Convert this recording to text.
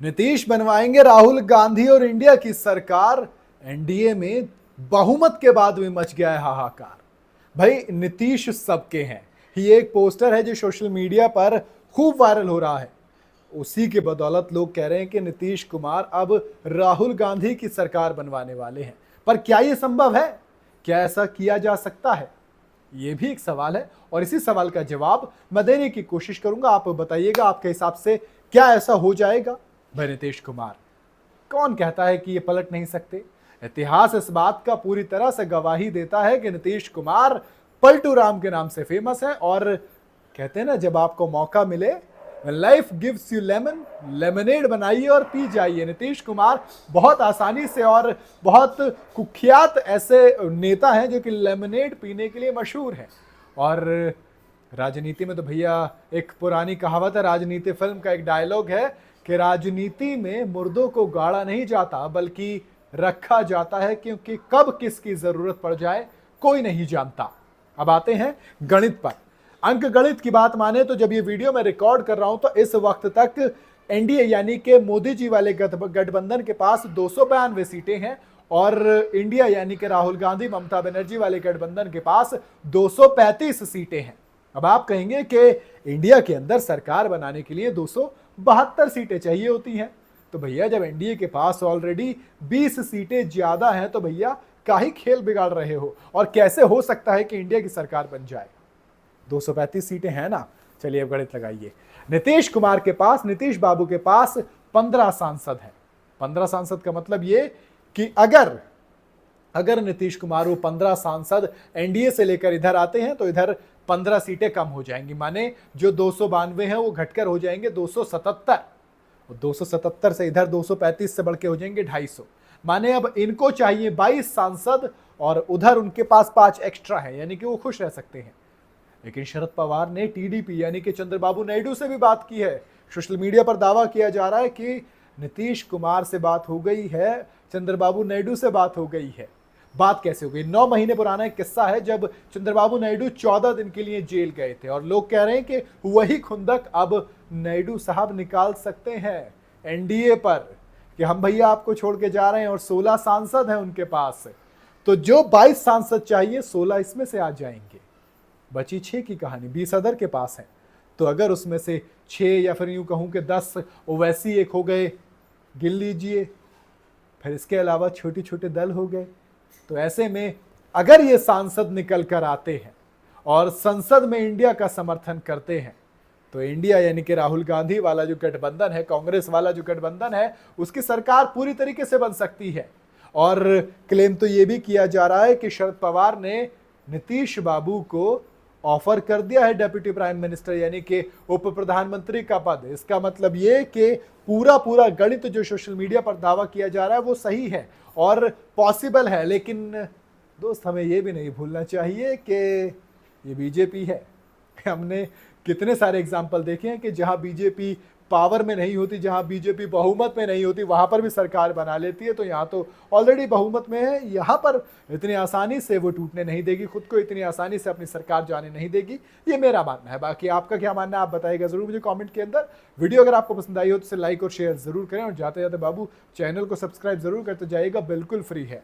नीतीश बनवाएंगे राहुल गांधी और इंडिया की सरकार। एनडीए में बहुमत के बाद भी मच गया है हाहाकार। भाई नीतीश सबके हैं, ये एक पोस्टर है जो सोशल मीडिया पर खूब वायरल हो रहा है। उसी के बदौलत लोग कह रहे हैं कि नीतीश कुमार अब राहुल गांधी की सरकार बनवाने वाले हैं। पर क्या यह संभव है? क्या ऐसा किया जा सकता है? ये भी एक सवाल है और इसी सवाल का जवाब मैं देने की कोशिश करूंगा। आप बताइएगा, आपके हिसाब से क्या ऐसा हो जाएगा? भाई नीतीश कुमार, कौन कहता है कि ये पलट नहीं सकते? इतिहास इस बात का पूरी तरह से गवाही देता है कि नीतीश कुमार पलटू राम के नाम से फेमस है। और कहते हैं ना, जब आपको मौका मिले, life gives you lemon, lemonade बनाइए और पी जाइए। नीतीश कुमार बहुत आसानी से और बहुत कुख्यात ऐसे नेता हैं जो कि लेमनेड पीने के लिए मशहूर हैं। और राजनीति में तो भैया एक पुरानी कहावत है, राजनीति फिल्म का एक डायलॉग है कि राजनीति में मुर्दों को गाड़ा नहीं जाता बल्कि रखा जाता है, क्योंकि कब किसकी जरूरत पड़ जाए कोई नहीं जानता। अब आते हैं गणित पर। अंक गणित की बात माने तो जब ये वीडियो मैं रिकॉर्ड कर रहा हूं तो इस वक्त तक एनडीए यानी कि मोदी जी वाले गठबंधन के पास 292 सीटें हैं और इंडिया यानी कि राहुल गांधी ममता बनर्जी वाले गठबंधन के पास 235 सीटें हैं। अब आप कहेंगे कि इंडिया के अंदर सरकार बनाने के लिए 272 सीटें चाहिए होती हैं। तो भैया जब एनडीए के पास ऑलरेडी 20 सीटें ज्यादा हैं तो भैया काहे खेल बिगाड़ रहे हो? और कैसे हो सकता है कि इंडिया की सरकार बन जाए? 235 सीटें हैं ना। चलिए अब गणित लगाइए। नीतीश कुमार के पास, नीतीश बाबू के पास 15 सांसद हैं। 15 सांसद का मतलब ये कि अगर नीतीश कुमार वो 15 सांसद एनडीए से लेकर इधर आते हैं तो इधर 15 सीटें कम हो जाएंगी। माने जो 292 हैं वो घटकर हो जाएंगे 277। 277 से इधर 235 से बढ़ के हो जाएंगे 250। माने अब इनको चाहिए 22 सांसद और उधर उनके पास 5 एक्स्ट्रा है, यानी कि वो खुश रह सकते हैं। लेकिन शरद पवार ने टीडीपी यानी कि चंद्रबाबू नायडू से भी बात की है। सोशल मीडिया पर दावा किया जा रहा है कि नीतीश कुमार से बात हो गई है, चंद्रबाबू नायडू से बात हो गई है। बात कैसे हो गई? 9 महीने पुराना एक किस्सा है जब चंद्रबाबू नायडू 14 दिन के लिए जेल गए थे और लोग कह रहे हैं कि वही खुंदक अब नायडू साहब निकाल सकते हैं एनडीए पर कि हम भैया आपको छोड़ के जा रहे हैं। और 16 सांसद हैं उनके पास, तो जो 22 सांसद चाहिए 16 इसमें से आ जाएंगे। बची 6 की कहानी 20 अदर के पास है। तो अगर उसमें से 6 या फिर यूं कहूं कि 10 ओवैसी एक हो गए, गिन लीजिए, फिर इसके अलावा छोटे छोटे दल हो गए। तो ऐसे में अगर ये सांसद निकल कर आते हैं और संसद में इंडिया का समर्थन करते हैं तो इंडिया यानी कि राहुल गांधी वाला जो गठबंधन है, कांग्रेस वाला जो गठबंधन है, उसकी सरकार पूरी तरीके से बन सकती है। और क्लेम तो ये भी किया जा रहा है कि शरद पवार ने नीतीश बाबू को ऑफर कर दिया है डेप्यूटी प्राइम मिनिस्टर यानी कि उप प्रधानमंत्री का पद। इसका मतलब ये कि पूरा गणित जो सोशल मीडिया पर दावा किया जा रहा है वो सही है और पॉसिबल है। लेकिन दोस्त, हमें ये भी नहीं भूलना चाहिए कि ये बीजेपी है। हमने कितने सारे एग्जाम्पल देखे हैं कि जहां बीजेपी पावर में नहीं होती, जहां बीजेपी बहुमत में नहीं होती, वहां पर भी सरकार बना लेती है। तो यहाँ तो ऑलरेडी बहुमत में है, यहाँ पर इतनी आसानी से वो टूटने नहीं देगी, खुद को इतनी आसानी से अपनी सरकार जाने नहीं देगी। ये मेरा मानना है। बाकी आपका क्या मानना है आप बताइएगा जरूर मुझे कमेंट के अंदर। वीडियो अगर आपको पसंद आई हो तो इसे लाइक और शेयर जरूर करें और जाते जाते बाबू चैनल को सब्सक्राइब जरूर करते जाइएगा, बिल्कुल फ्री है।